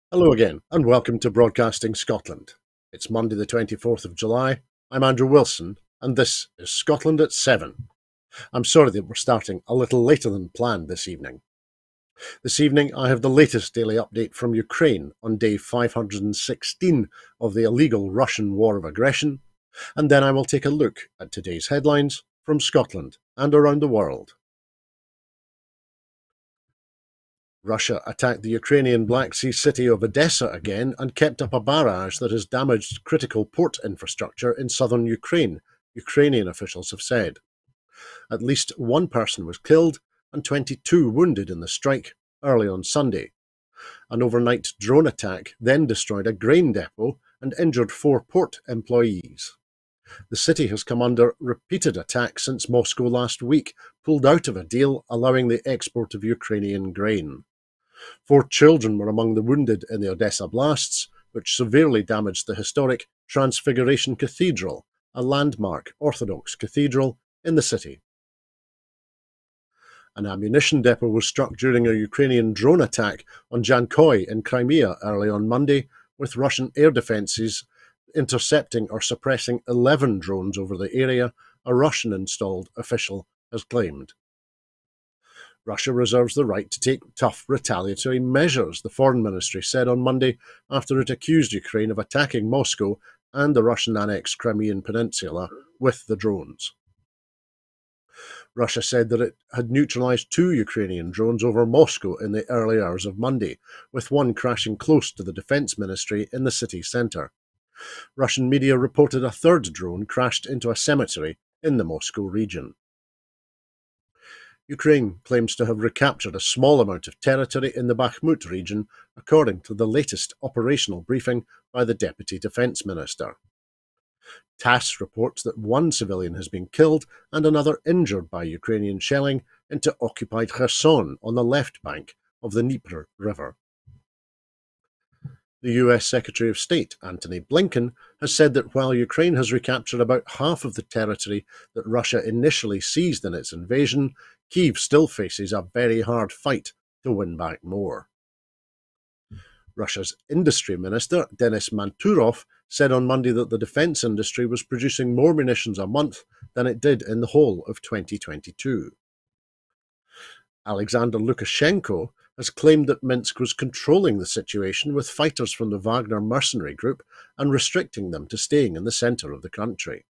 Hello again, and welcome to Broadcasting Scotland. It's Monday the 24th of July. I'm Andrew Wilson, and this is Scotland at 7. I'm sorry that we're starting a little later than planned this evening. This evening I have the latest daily update from Ukraine on day 516 of the illegal Russian war of aggression, and then I will take a look at today's headlines from Scotland and around the world. Russia attacked the Ukrainian Black Sea city of Odessa again and kept up a barrage that has damaged critical port infrastructure in southern Ukraine, Ukrainian officials have said. At least one person was killed and 22 wounded in the strike early on Sunday. An overnight drone attack then destroyed a grain depot and injured 4 port employees. The city has come under repeated attacks since Moscow last week pulled out of a deal allowing the export of Ukrainian grain. 4 children were among the wounded in the Odessa blasts, which severely damaged the historic Transfiguration Cathedral, a landmark Orthodox cathedral in the city. An ammunition depot was struck during a Ukrainian drone attack on Jankoy in Crimea early on Monday, with Russian air defences intercepting or suppressing 11 drones over the area, a Russian-installed official has claimed. Russia reserves the right to take tough retaliatory measures, the Foreign Ministry said on Monday after it accused Ukraine of attacking Moscow and the Russian-annexed Crimean Peninsula with the drones. Russia said that it had neutralised 2 Ukrainian drones over Moscow in the early hours of Monday, with one crashing close to the Defence Ministry in the city centre. Russian media reported a 3rd drone crashed into a cemetery in the Moscow region. Ukraine claims to have recaptured a small amount of territory in the Bakhmut region, according to the latest operational briefing by the Deputy Defence Minister. TASS reports that 1 civilian has been killed and another injured by Ukrainian shelling into occupied Kherson on the left bank of the Dnieper River. The US Secretary of State, Antony Blinken, has said that while Ukraine has recaptured about half of the territory that Russia initially seized in its invasion, Kyiv still faces a very hard fight to win back more. Russia's industry minister, Denis Manturov, said on Monday that the defence industry was producing more munitions a month than it did in the whole of 2022. Alexander Lukashenko has claimed that Minsk was controlling the situation with fighters from the Wagner mercenary group and restricting them to staying in the centre of the country.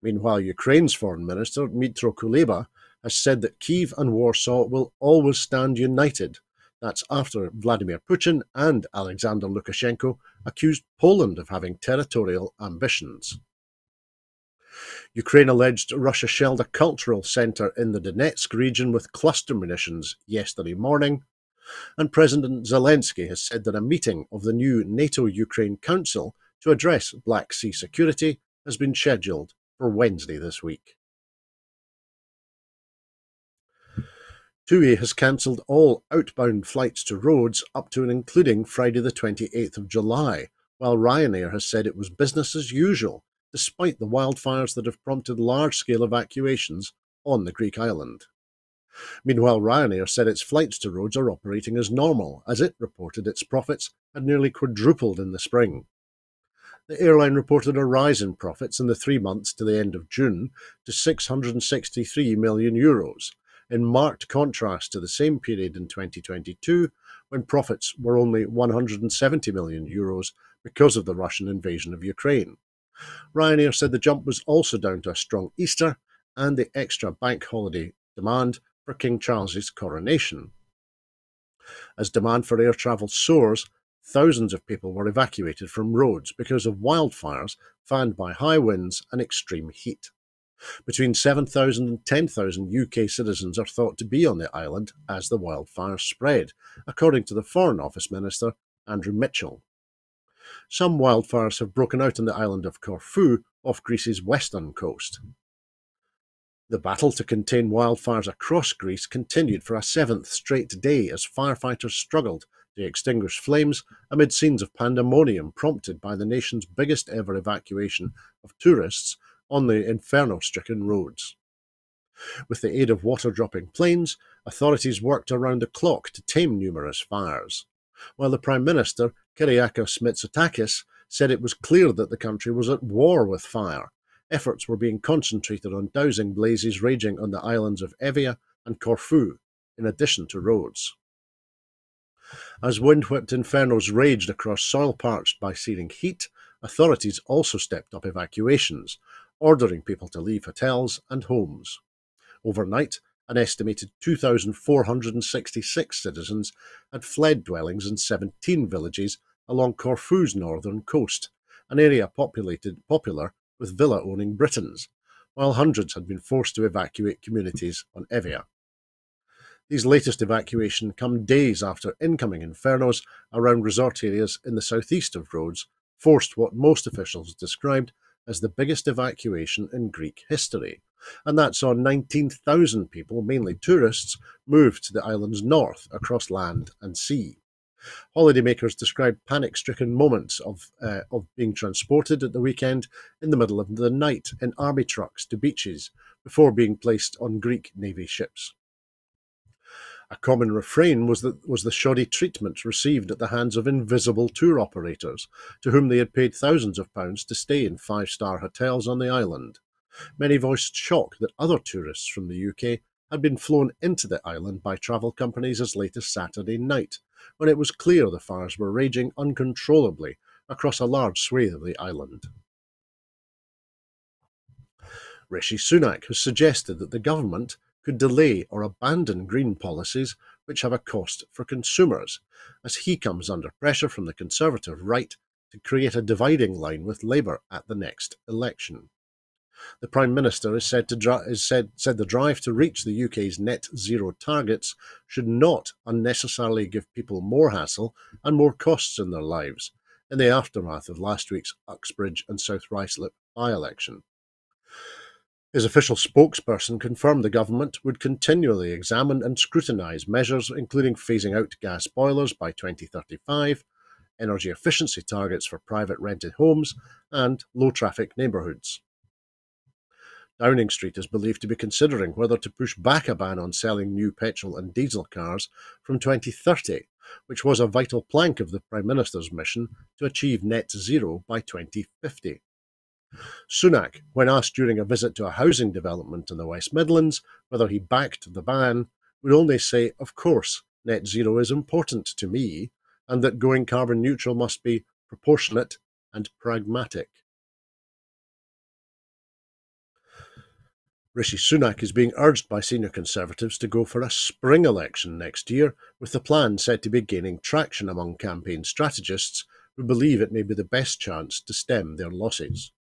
Meanwhile, Ukraine's Foreign Minister, Dmytro Kuleba, has said that Kyiv and Warsaw will always stand united. That's after Vladimir Putin and Alexander Lukashenko accused Poland of having territorial ambitions. Ukraine alleged Russia shelled a cultural centre in the Donetsk region with cluster munitions yesterday morning, and President Zelensky has said that a meeting of the new NATO-Ukraine Council to address Black Sea security has been scheduled for Wednesday this week. TUI has cancelled all outbound flights to Rhodes up to and including Friday the 28th of July, while Ryanair has said it was business as usual, despite the wildfires that have prompted large-scale evacuations on the Greek island. Meanwhile, Ryanair said its flights to Rhodes are operating as normal, as it reported its profits had nearly quadrupled in the spring. The airline reported a rise in profits in the 3 months to the end of June to €663 million, in marked contrast to the same period in 2022, when profits were only €170 million because of the Russian invasion of Ukraine. Ryanair said the jump was also down to a strong Easter and the extra bank holiday demand for King Charles's coronation. As demand for air travel soars, thousands of people were evacuated from Rhodes because of wildfires fanned by high winds and extreme heat. Between 7,000 and 10,000 UK citizens are thought to be on the island as the wildfires spread, according to the Foreign Office Minister, Andrew Mitchell. Some wildfires have broken out on the island of Corfu off Greece's western coast. The battle to contain wildfires across Greece continued for a 7th straight day as firefighters struggled to extinguish flames amid scenes of pandemonium prompted by the nation's biggest ever evacuation of tourists on the inferno-stricken roads. With the aid of water-dropping planes, authorities worked around the clock to tame numerous fires. while the Prime Minister, Kyriakos Mitsotakis, said it was clear that the country was at war with fire. Efforts were being concentrated on dousing blazes raging on the islands of Evia and Corfu, in addition to Rhodes. As wind-whipped infernos raged across soil parched by searing heat, authorities also stepped up evacuations, ordering people to leave hotels and homes. Overnight, an estimated 2,466 citizens had fled dwellings in 17 villages along Corfu's northern coast, an area popular with villa-owning Britons, while hundreds had been forced to evacuate communities on Evia. These latest evacuations come days after incoming infernos around resort areas in the southeast of Rhodes forced what most officials described as the biggest evacuation in Greek history, and that saw 19,000 people, mainly tourists, move to the island's north across land and sea. Holidaymakers described panic-stricken moments of being transported at the weekend in the middle of the night in army trucks to beaches before being placed on Greek Navy ships. A common refrain was the shoddy treatment received at the hands of invisible tour operators, to whom they had paid thousands of pounds to stay in five-star hotels on the island. Many voiced shock that other tourists from the UK had been flown into the island by travel companies as late as Saturday night, when it was clear the fires were raging uncontrollably across a large swathe of the island. Rishi Sunak has suggested that the government could delay or abandon green policies which have a cost for consumers, as he comes under pressure from the Conservative right to create a dividing line with Labour at the next election. The Prime Minister has said the drive to reach the UK's net zero targets should not unnecessarily give people more hassle and more costs in their lives, in the aftermath of last week's Uxbridge and South Ruislip by-election. His official spokesperson confirmed the government would continually examine and scrutinise measures including phasing out gas boilers by 2035, energy efficiency targets for private rented homes, and low-traffic neighbourhoods. Downing Street is believed to be considering whether to push back a ban on selling new petrol and diesel cars from 2030, which was a vital plank of the Prime Minister's mission to achieve net zero by 2050. Sunak, when asked during a visit to a housing development in the West Midlands whether he backed the ban, would only say, "Of course, net zero is important to me, and that going carbon neutral must be proportionate and pragmatic." Rishi Sunak is being urged by senior Conservatives to go for a spring election next year, with the plan said to be gaining traction among campaign strategists who believe it may be the best chance to stem their losses.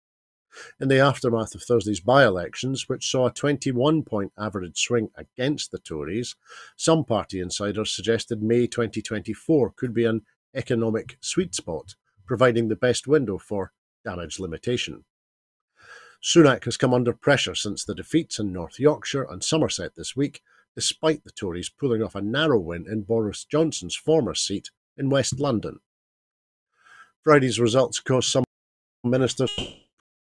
In the aftermath of Thursday's by-elections, which saw a 21-point average swing against the Tories, some party insiders suggested May 2024 could be an economic sweet spot, providing the best window for damage limitation. Sunak has come under pressure since the defeats in North Yorkshire and Somerset this week, despite the Tories pulling off a narrow win in Boris Johnson's former seat in West London. Friday's results caused some ministers to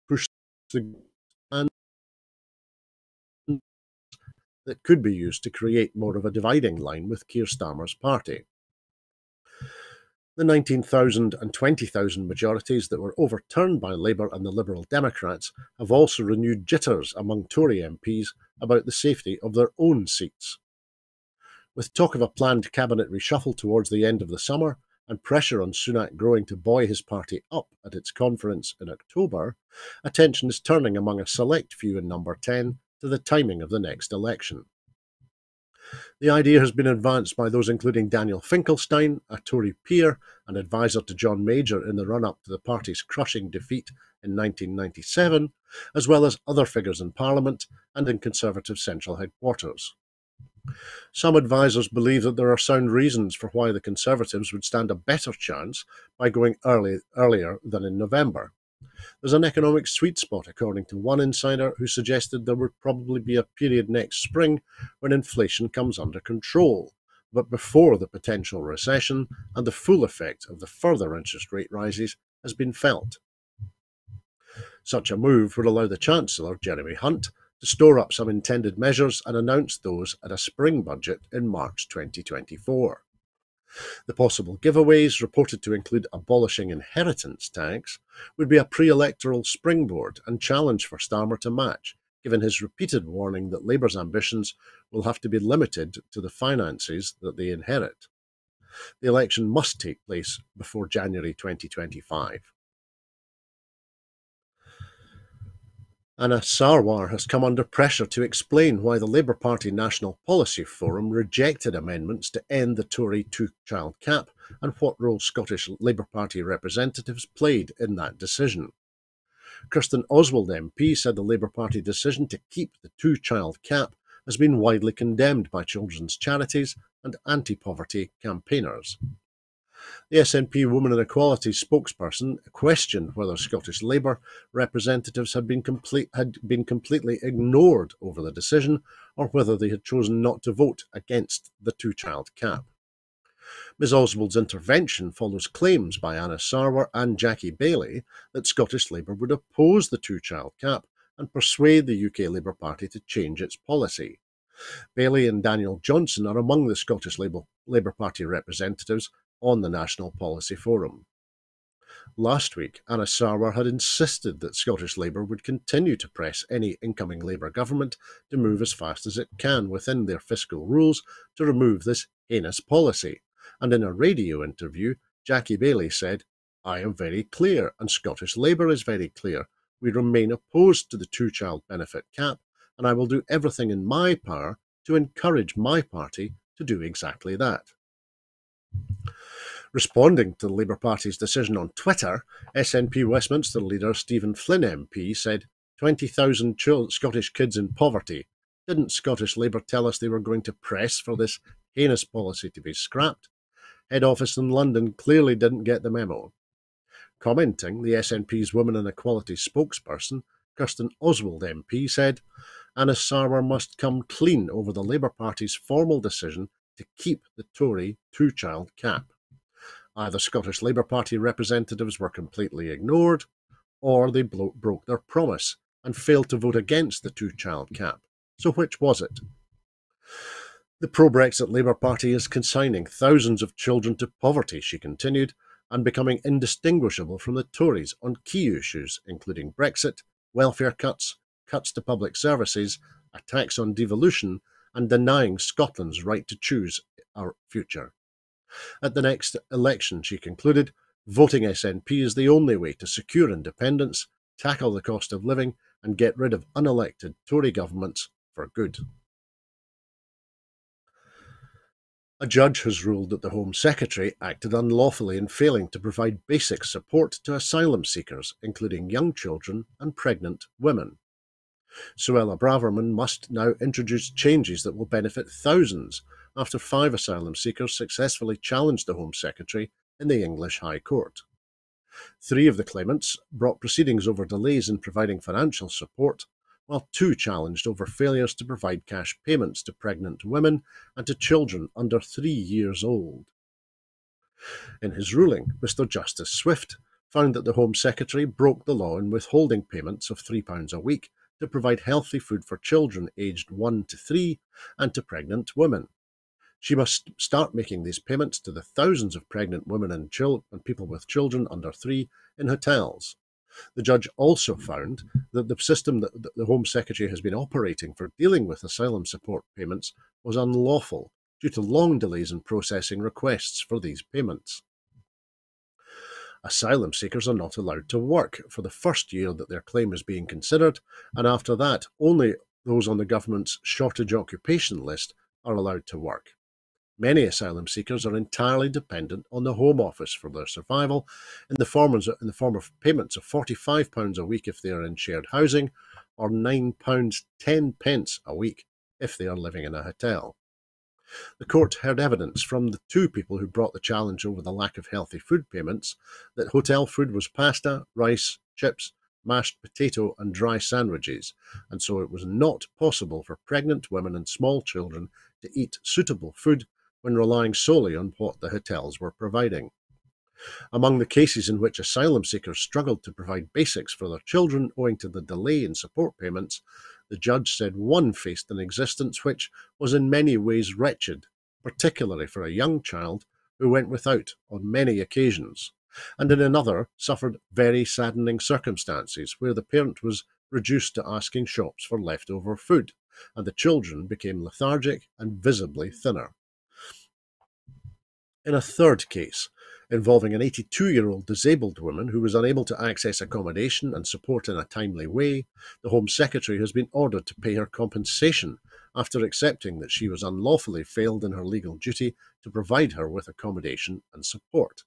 push the plan that could be used to create more of a dividing line with Keir Starmer's party. The 19,000 and 20,000 majorities that were overturned by Labour and the Liberal Democrats have also renewed jitters among Tory MPs about the safety of their own seats. With talk of a planned cabinet reshuffle towards the end of the summer and pressure on Sunak growing to buoy his party up at its conference in October, attention is turning among a select few in Number 10 to the timing of the next election. The idea has been advanced by those including Daniel Finkelstein, a Tory peer and advisor to John Major in the run-up to the party's crushing defeat in 1997, as well as other figures in Parliament and in Conservative central headquarters. Some advisers believe that there are sound reasons for why the Conservatives would stand a better chance by going earlier than in November. There's an economic sweet spot, according to one insider who suggested there would probably be a period next spring when inflation comes under control, but before the potential recession and the full effect of the further interest rate rises has been felt. Such a move would allow the Chancellor, Jeremy Hunt, to store up some intended measures and announce those at a spring budget in March 2024. The possible giveaways, reported to include abolishing inheritance tax, would be a pre-electoral springboard and challenge for Starmer to match, given his repeated warning that Labour's ambitions will have to be limited to the finances that they inherit. The election must take place before January 2025. Anas Sarwar has come under pressure to explain why the Labour Party National Policy Forum rejected amendments to end the Tory two-child cap and what role Scottish Labour Party representatives played in that decision. Kirsten Oswald MP said the Labour Party decision to keep the two-child cap has been widely condemned by children's charities and anti-poverty campaigners. The SNP Women and Equality spokesperson questioned whether Scottish Labour representatives had been completely ignored over the decision, or whether they had chosen not to vote against the two-child cap. Ms Oswald's intervention follows claims by Anas Sarwar and Jackie Baillie that Scottish Labour would oppose the two-child cap and persuade the UK Labour Party to change its policy. Baillie and Daniel Johnson are among the Scottish Labour Party representatives on the National Policy Forum. Last week, Anas Sarwar had insisted that Scottish Labour would continue to press any incoming Labour government to move as fast as it can within their fiscal rules to remove this heinous policy, and in a radio interview, Jackie Baillie said, "I am very clear, and Scottish Labour is very clear. We remain opposed to the two-child benefit cap, and I will do everything in my power to encourage my party to do exactly that." Responding to the Labour Party's decision on Twitter, SNP Westminster leader Stephen Flynn MP said, 20,000 Scottish kids in poverty. Didn't Scottish Labour tell us they were going to press for this heinous policy to be scrapped? Head office in London clearly didn't get the memo. Commenting, the SNP's Women and Equality spokesperson, Kirsten Oswald MP, said, Anas Sarwar must come clean over the Labour Party's formal decision to keep the Tory two-child cap. Either Scottish Labour Party representatives were completely ignored, or they broke their promise and failed to vote against the two-child cap. So which was it? The pro-Brexit Labour Party is consigning thousands of children to poverty, she continued, and becoming indistinguishable from the Tories on key issues including Brexit, welfare cuts, cuts to public services, a tax on devolution, and denying Scotland's right to choose our future. At the next election, she concluded, voting SNP is the only way to secure independence, tackle the cost of living, and get rid of unelected Tory governments for good. A judge has ruled that the Home Secretary acted unlawfully in failing to provide basic support to asylum seekers, including young children and pregnant women. Suella Braverman must now introduce changes that will benefit thousands after 5 asylum seekers successfully challenged the Home Secretary in the English High Court. 3 of the claimants brought proceedings over delays in providing financial support, while 2 challenged over failures to provide cash payments to pregnant women and to children under 3 years old. In his ruling, Mr Justice Swift found that the Home Secretary broke the law in withholding payments of £3 a week to provide healthy food for children aged 1 to 3 and to pregnant women. She must start making these payments to the thousands of pregnant women and people with children under 3 in hotels. The judge also found that the system that the Home Secretary has been operating for dealing with asylum support payments was unlawful due to long delays in processing requests for these payments. Asylum seekers are not allowed to work for the first year that their claim is being considered, and after that, only those on the government's shortage occupation list are allowed to work. Many asylum seekers are entirely dependent on the Home Office for their survival in the form of payments of £45 a week if they are in shared housing, or £9.10 a week if they are living in a hotel. The court heard evidence from the 2 people who brought the challenge over the lack of healthy food payments that hotel food was pasta, rice, chips, mashed potato and dry sandwiches, and so it was not possible for pregnant women and small children to eat suitable food when relying solely on what the hotels were providing. Among the cases in which asylum seekers struggled to provide basics for their children owing to the delay in support payments, the judge said one faced an existence which was in many ways wretched, particularly for a young child who went without on many occasions, and in another suffered very saddening circumstances where the parent was reduced to asking shops for leftover food, and the children became lethargic and visibly thinner. In a third case, involving an 82-year-old disabled woman who was unable to access accommodation and support in a timely way, the Home Secretary has been ordered to pay her compensation after accepting that she was unlawfully failed in her legal duty to provide her with accommodation and support.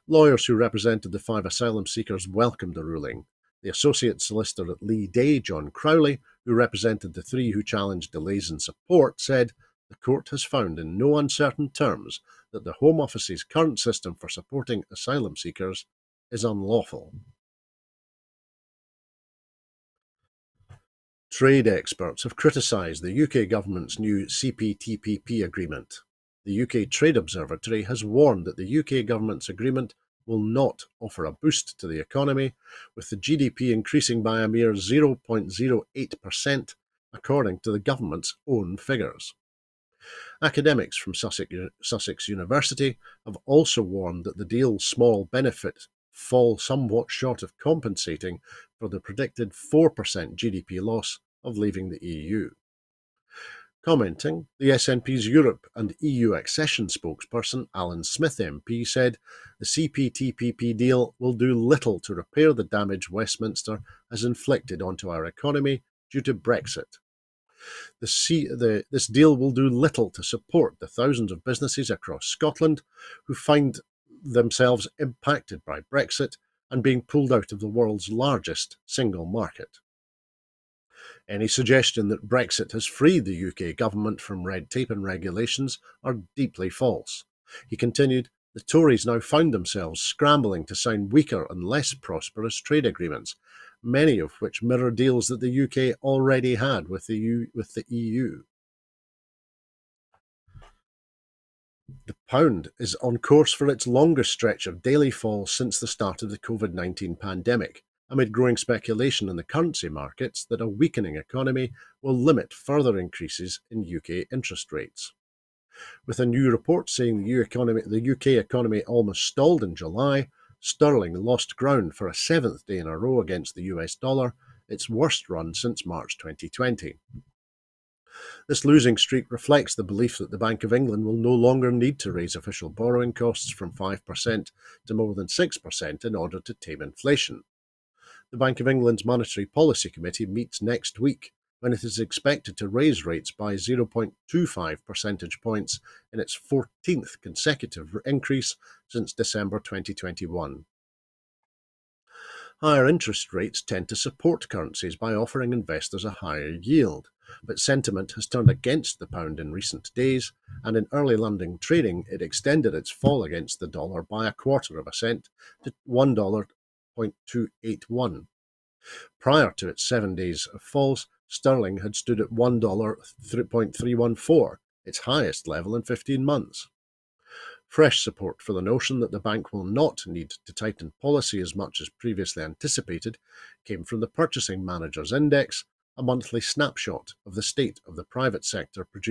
Lawyers who represented the 5 asylum seekers welcomed the ruling. The Associate Solicitor at Leigh Day, John Crowley, who represented the 3 who challenged delays in support, said, "The court has found in no uncertain terms that the Home Office's current system for supporting asylum seekers is unlawful." Trade experts have criticised the UK government's new CPTPP agreement. The UK Trade Observatory has warned that the UK government's agreement will not offer a boost to the economy, with the GDP increasing by a mere 0.08%, according to the government's own figures. Academics from Sussex University have also warned that the deal's small benefit fall somewhat short of compensating for the predicted 4% GDP loss of leaving the EU. Commenting, the SNP's Europe and EU accession spokesperson Alan Smith MP said the CPTPP deal will do little to repair the damage Westminster has inflicted onto our economy due to Brexit. This deal will do little to support the thousands of businesses across Scotland who find themselves impacted by Brexit and being pulled out of the world's largest single market. Any suggestion that Brexit has freed the UK government from red tape and regulations are deeply false. He continued, the Tories now found themselves scrambling to sign weaker and less prosperous trade agreements, many of which mirror deals that the UK already had with the EU. The pound is on course for its longest stretch of daily fall since the start of the COVID-19 pandemic, amid growing speculation in the currency markets that a weakening economy will limit further increases in UK interest rates. With a new report saying the UK economy almost stalled in July, sterling lost ground for a 7th day in a row against the US dollar, its worst run since March 2020. This losing streak reflects the belief that the Bank of England will no longer need to raise official borrowing costs from 5% to more than 6% in order to tame inflation. The Bank of England's Monetary Policy Committee meets next week, when it is expected to raise rates by 0.25 percentage points in its 14th consecutive increase since December 2021. Higher interest rates tend to support currencies by offering investors a higher yield, but sentiment has turned against the pound in recent days, and in early London trading it extended its fall against the dollar by 1/4 cent to $1.281. Prior to its 7 days of falls, sterling had stood at $1.314, its highest level in 15 months. Fresh support for the notion that the bank will not need to tighten policy as much as previously anticipated came from the Purchasing Managers Index, a monthly snapshot of the state of the private sector which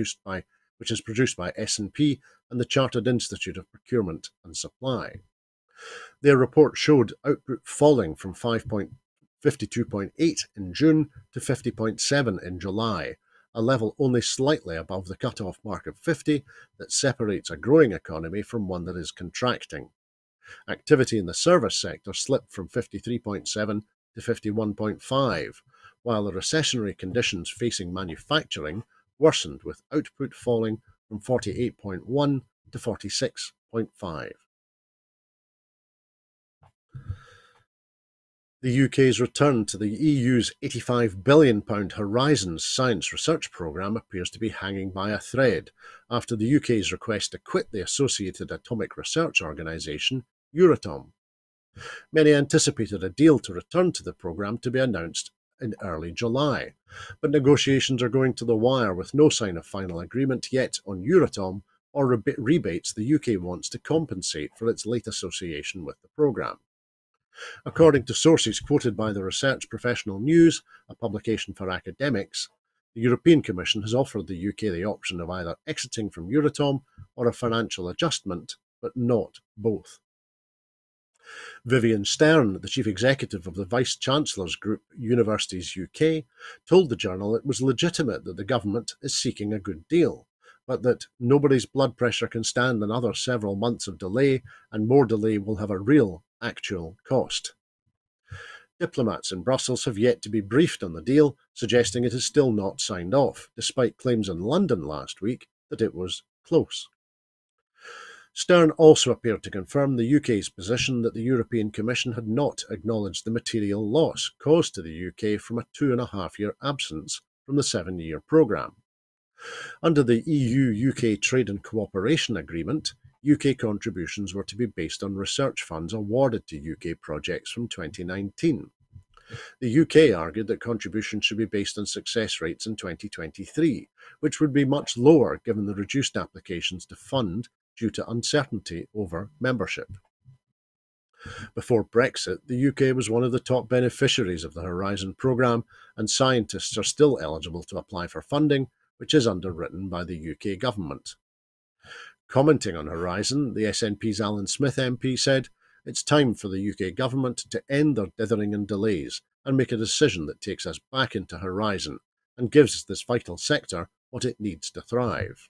is produced by S&P and the Chartered Institute of Procurement and Supply. Their report showed output falling from 52.8 in June to 50.7 in July, a level only slightly above the cut-off mark of 50 that separates a growing economy from one that is contracting. Activity in the service sector slipped from 53.7 to 51.5, while the recessionary conditions facing manufacturing worsened, with output falling from 48.1 to 46.5. The UK's return to the EU's £85 billion Horizons science research programme appears to be hanging by a thread after the UK's request to quit the Associated Atomic Research Organisation, Euratom. Many anticipated a deal to return to the programme to be announced in early July, but negotiations are going to the wire with no sign of final agreement yet on Euratom or rebates the UK wants to compensate for its late association with the programme. According to sources quoted by the Research Professional News, a publication for academics, The European Commission has offered the UK the option of either exiting from Euratom or a financial adjustment, but not both. Vivian Stern, the chief executive of the Vice-Chancellors Group Universities UK, told the Journal it was legitimate that the government is seeking a good deal, but that nobody's blood pressure can stand another several months of delay, and more delay will have a real, actual cost. Diplomats in Brussels have yet to be briefed on the deal, suggesting it is still not signed off, despite claims in London last week that it was close. Stern also appeared to confirm the UK's position that the European Commission had not acknowledged the material loss caused to the UK from a 2.5-year absence from the 7-year programme. Under the EU-UK Trade and Cooperation Agreement, UK contributions were to be based on research funds awarded to UK projects from 2019. The UK argued that contributions should be based on success rates in 2023, which would be much lower given the reduced applications to fund due to uncertainty over membership. Before Brexit, the UK was one of the top beneficiaries of the Horizon programme, and scientists are still eligible to apply for funding, which is underwritten by the UK government. Commenting on Horizon, the SNP's Alan Smith MP said, "It's time for the UK government to end their dithering and delays and make a decision that takes us back into Horizon and gives this vital sector what it needs to thrive."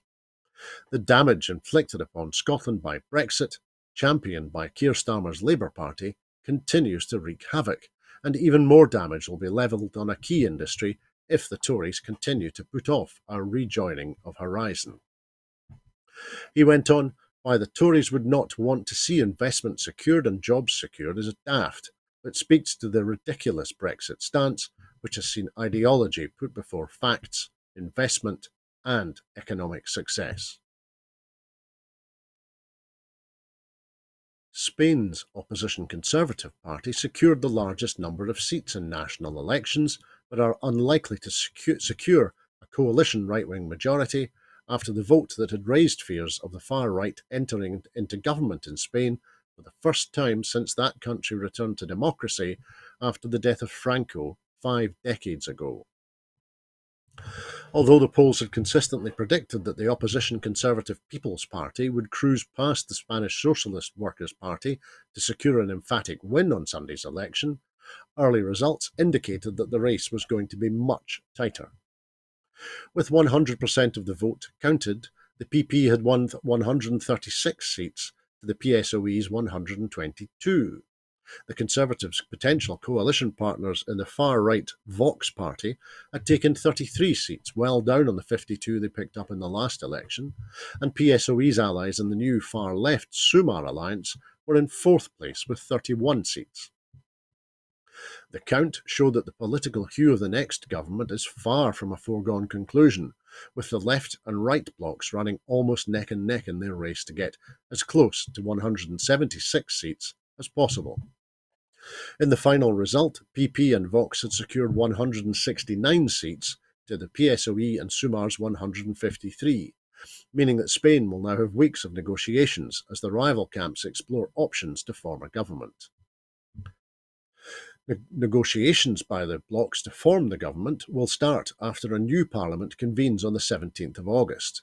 The damage inflicted upon Scotland by Brexit, championed by Keir Starmer's Labour Party, continues to wreak havoc, and even more damage will be levelled on a key industry if the Tories continue to put off our rejoining of Horizon. He went on, "Why the Tories would not want to see investment secured and jobs secured is daft, but speaks to the ridiculous Brexit stance, which has seen ideology put before facts, investment, and economic success." Spain's opposition Conservative Party secured the largest number of seats in national elections, but are unlikely to secure a coalition right-wing majority after the vote that had raised fears of the far right entering into government in Spain for the first time since that country returned to democracy after the death of Franco 5 decades ago. Although the polls had consistently predicted that the opposition Conservative People's Party would cruise past the Spanish Socialist Workers' Party to secure an emphatic win on Sunday's election, early results indicated that the race was going to be much tighter. With 100% of the vote counted, the PP had won 136 seats to the PSOE's 122. The Conservatives' potential coalition partners in the far-right Vox party had taken 33 seats, well down on the 52 they picked up in the last election, and PSOE's allies in the new far-left Sumar alliance were in fourth place with 31 seats. The count showed that the political hue of the next government is far from a foregone conclusion, with the left and right blocs running almost neck and neck in their race to get as close to 176 seats as possible. In the final result, PP and Vox had secured 169 seats to the PSOE and Sumar's 153, meaning that Spain will now have weeks of negotiations as the rival camps explore options to form a government. Negotiations by the blocs to form the government will start after a new parliament convenes on the 17th of August.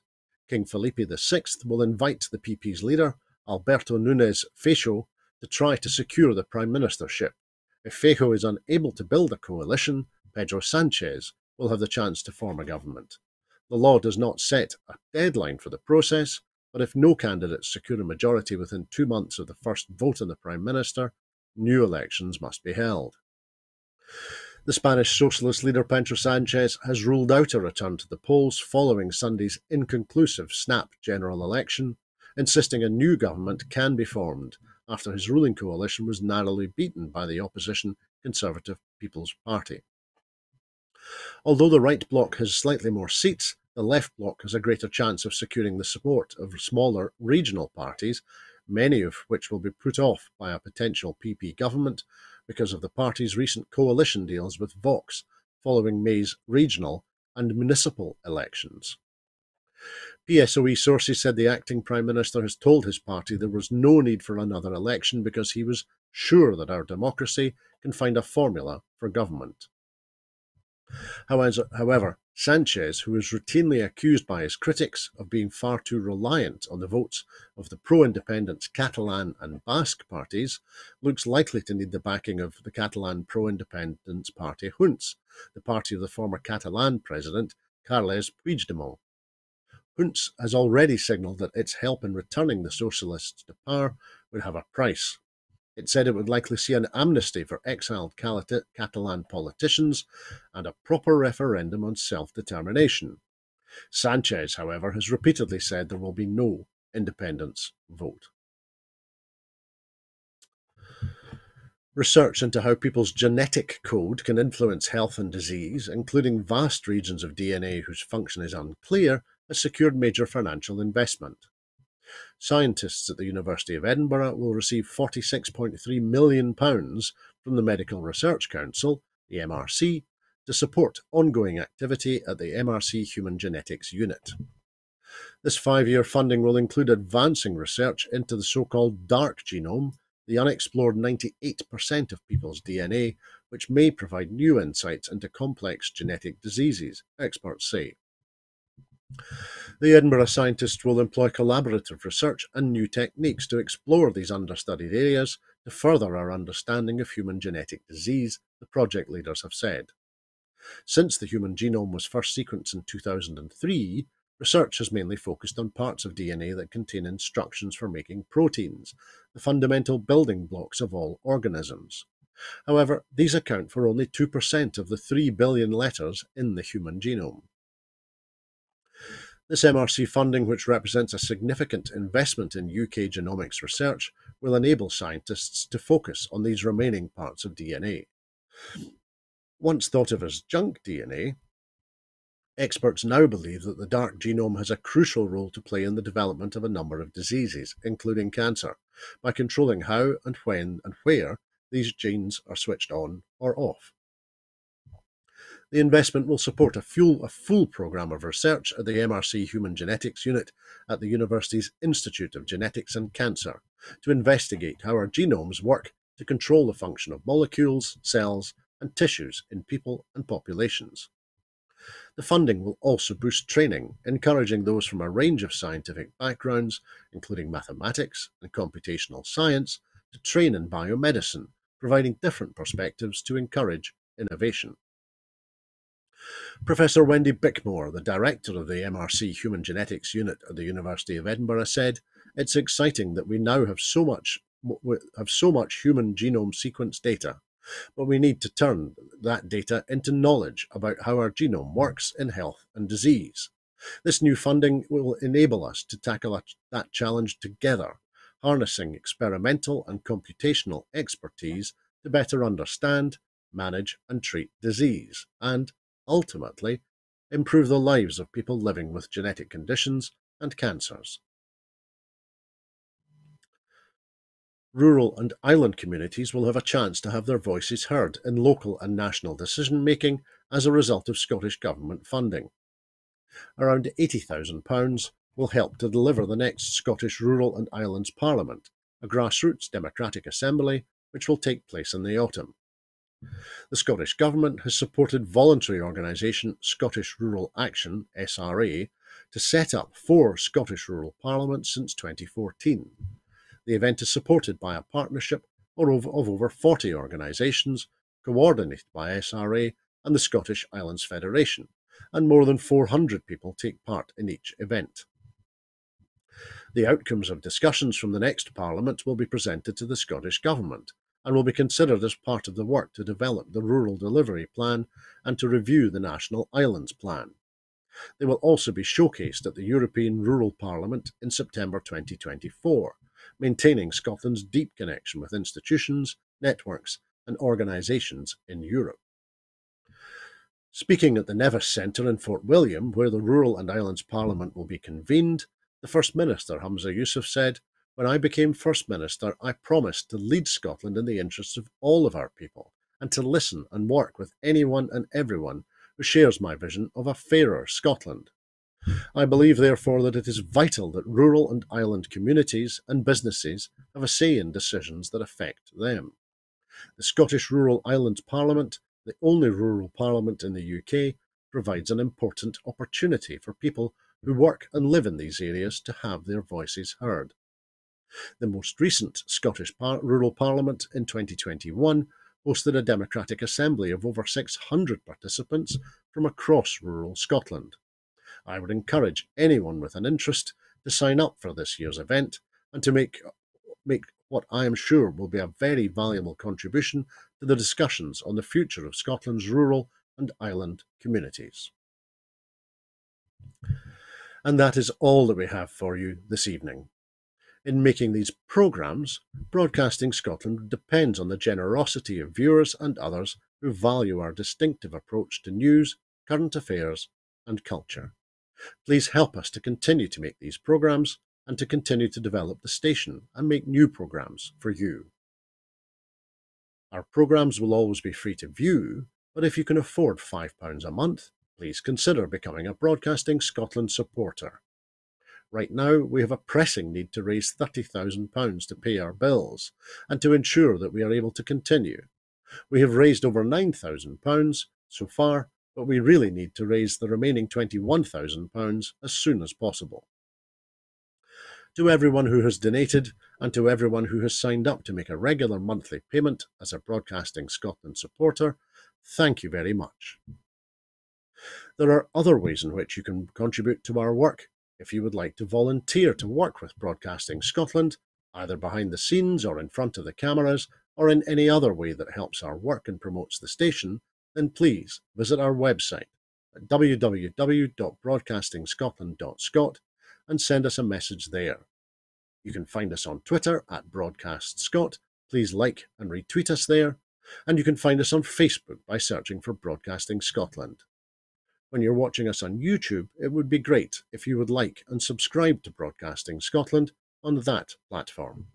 King Felipe VI will invite the PP's leader, Alberto Núñez Feijóo, to try to secure the prime ministership. If Feijóo is unable to build a coalition, Pedro Sánchez will have the chance to form a government. The law does not set a deadline for the process, but if no candidates secure a majority within 2 months of the first vote on the prime minister, new elections must be held. The Spanish socialist leader Pedro Sánchez has ruled out a return to the polls following Sunday's inconclusive snap general election, insisting a new government can be formed after his ruling coalition was narrowly beaten by the opposition Conservative People's Party. Although the right bloc has slightly more seats, the left bloc has a greater chance of securing the support of smaller regional parties, many of which will be put off by a potential PP government because of the party's recent coalition deals with Vox following May's regional and municipal elections. PSOE sources said the acting Prime Minister has told his party there was no need for another election because he was sure that our democracy can find a formula for government. However, Sanchez, who is routinely accused by his critics of being far too reliant on the votes of the pro-independence Catalan and Basque parties, looks likely to need the backing of the Catalan pro-independence party Junts, the party of the former Catalan president Carles Puigdemont. Junts has already signalled that its help in returning the socialists to power would have a price. It said it would likely see an amnesty for exiled Catalan politicians and a proper referendum on self-determination. Sanchez, however, has repeatedly said there will be no independence vote. Research into how people's genetic code can influence health and disease, including vast regions of DNA whose function is unclear, has secured major financial investment. Scientists at the University of Edinburgh will receive £46.3 million from the Medical Research Council, the MRC, to support ongoing activity at the MRC Human Genetics Unit. This 5-year funding will include advancing research into the so-called dark genome, the unexplored 98% of people's DNA, which may provide new insights into complex genetic diseases, experts say. The Edinburgh scientists will employ collaborative research and new techniques to explore these understudied areas to further our understanding of human genetic disease, the project leaders have said. Since the human genome was first sequenced in 2003, research has mainly focused on parts of DNA that contain instructions for making proteins, the fundamental building blocks of all organisms. However, these account for only 2% of the 3 billion letters in the human genome. This MRC funding, which represents a significant investment in UK genomics research, will enable scientists to focus on these remaining parts of DNA. Once thought of as junk DNA, experts now believe that the dark genome has a crucial role to play in the development of a number of diseases, including cancer, by controlling how and when and where these genes are switched on or off. The investment will support a full programme of research at the MRC Human Genetics Unit at the university's Institute of Genetics and Cancer to investigate how our genomes work to control the function of molecules, cells, and tissues in people and populations. The funding will also boost training, encouraging those from a range of scientific backgrounds, including mathematics and computational science, to train in biomedicine, providing different perspectives to encourage innovation. Professor Wendy Bickmore, the director of the MRC Human Genetics Unit at the University of Edinburgh, said, "It's exciting that we now have so much human genome sequence data, but we need to turn that data into knowledge about how our genome works in health and disease. This new funding will enable us to tackle that challenge together, harnessing experimental and computational expertise to better understand, manage and treat disease, and ultimately improve the lives of people living with genetic conditions and cancers." Rural and island communities will have a chance to have their voices heard in local and national decision-making as a result of Scottish Government funding. Around £80,000 will help to deliver the next Scottish Rural and Islands Parliament, a grassroots democratic assembly which will take place in the autumn. The Scottish Government has supported voluntary organisation Scottish Rural Action, SRA, to set up 4 Scottish rural parliaments since 2014. The event is supported by a partnership of over 40 organisations, coordinated by SRA and the Scottish Islands Federation, and more than 400 people take part in each event. The outcomes of discussions from the next Parliament will be presented to the Scottish Government and will be considered as part of the work to develop the Rural Delivery Plan and to review the National Islands Plan. They will also be showcased at the European Rural Parliament in September 2024, maintaining Scotland's deep connection with institutions, networks and organisations in Europe. Speaking at the Nevis Centre in Fort William, where the Rural and Islands Parliament will be convened, the First Minister, Humza Yousaf, said, "When I became First Minister, I promised to lead Scotland in the interests of all of our people and to listen and work with anyone and everyone who shares my vision of a fairer Scotland. I believe, therefore, that it is vital that rural and island communities and businesses have a say in decisions that affect them. The Scottish Rural Islands Parliament, the only rural parliament in the UK, provides an important opportunity for people who work and live in these areas to have their voices heard. The most recent Scottish Rural Parliament in 2021 hosted a democratic assembly of over 600 participants from across rural Scotland. I would encourage anyone with an interest to sign up for this year's event and to make what I am sure will be a very valuable contribution to the discussions on the future of Scotland's rural and island communities. And that is all that we have for you this evening. In making these programmes, Broadcasting Scotland depends on the generosity of viewers and others who value our distinctive approach to news, current affairs and culture. Please help us to continue to make these programmes and to continue to develop the station and make new programmes for you. Our programmes will always be free to view, but if you can afford £5 a month, please consider becoming a Broadcasting Scotland supporter. Right now, we have a pressing need to raise £30,000 to pay our bills and to ensure that we are able to continue. We have raised over £9,000 so far, but we really need to raise the remaining £21,000 as soon as possible. To everyone who has donated and to everyone who has signed up to make a regular monthly payment as a Broadcasting Scotland supporter, thank you very much. There are other ways in which you can contribute to our work. If you would like to volunteer to work with Broadcasting Scotland, either behind the scenes or in front of the cameras, or in any other way that helps our work and promotes the station, then please visit our website at www.broadcastingscotland.scot and send us a message there. You can find us on Twitter at BroadcastScot. Please like and retweet us there. And you can find us on Facebook by searching for Broadcasting Scotland. When you're watching us on YouTube, it would be great if you would like and subscribe to Broadcasting Scotland on that platform.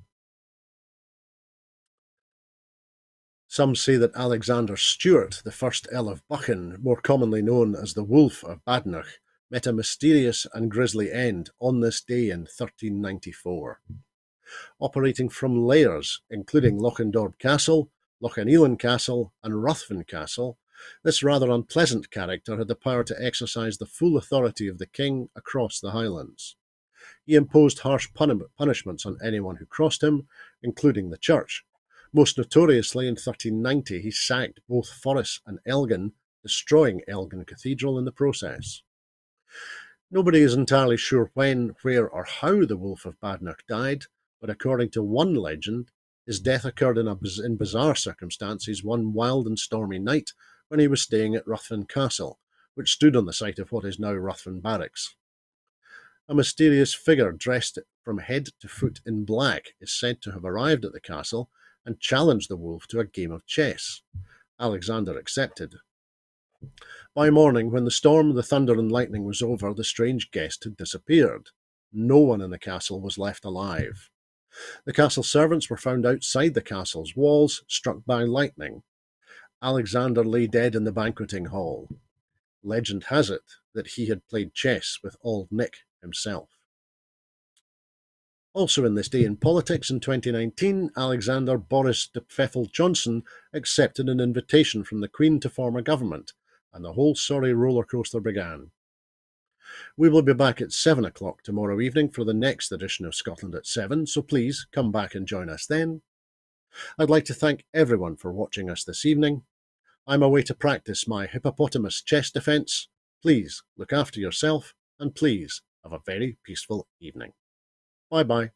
Some say that Alexander Stewart, the first Earl of Buchan, more commonly known as the Wolf of Badenoch, met a mysterious and grisly end on this day in 1394. Operating from layers, including Lochindob Castle, Lochanelan Castle and Ruthven Castle, this rather unpleasant character had the power to exercise the full authority of the king across the Highlands. He imposed harsh punishments on anyone who crossed him, including the church. Most notoriously, in 1390, he sacked both Forres and Elgin, destroying Elgin Cathedral in the process. Nobody is entirely sure when, where or how the Wolf of Badenoch died, but according to one legend, his death occurred in bizarre circumstances one wild and stormy night when he was staying at Ruthven Castle, which stood on the site of what is now Ruthven Barracks. A mysterious figure dressed from head to foot in black is said to have arrived at the castle and challenged the wolf to a game of chess. Alexander accepted. By morning, when the storm, the thunder and lightning was over, the strange guest had disappeared. No one in the castle was left alive. The castle servants were found outside the castle's walls, struck by lightning. Alexander lay dead in the banqueting hall. Legend has it that he had played chess with Auld Nick himself. Also in this day in politics in 2019, Alexander Boris de Pfeffel Johnson accepted an invitation from the Queen to form a government, and the whole sorry roller coaster began. We will be back at 7 o'clock tomorrow evening for the next edition of Scotland at 7, so please come back and join us then. I'd like to thank everyone for watching us this evening. I'm away to practice my hippopotamus chess defence. Please look after yourself and please have a very peaceful evening. Bye-bye.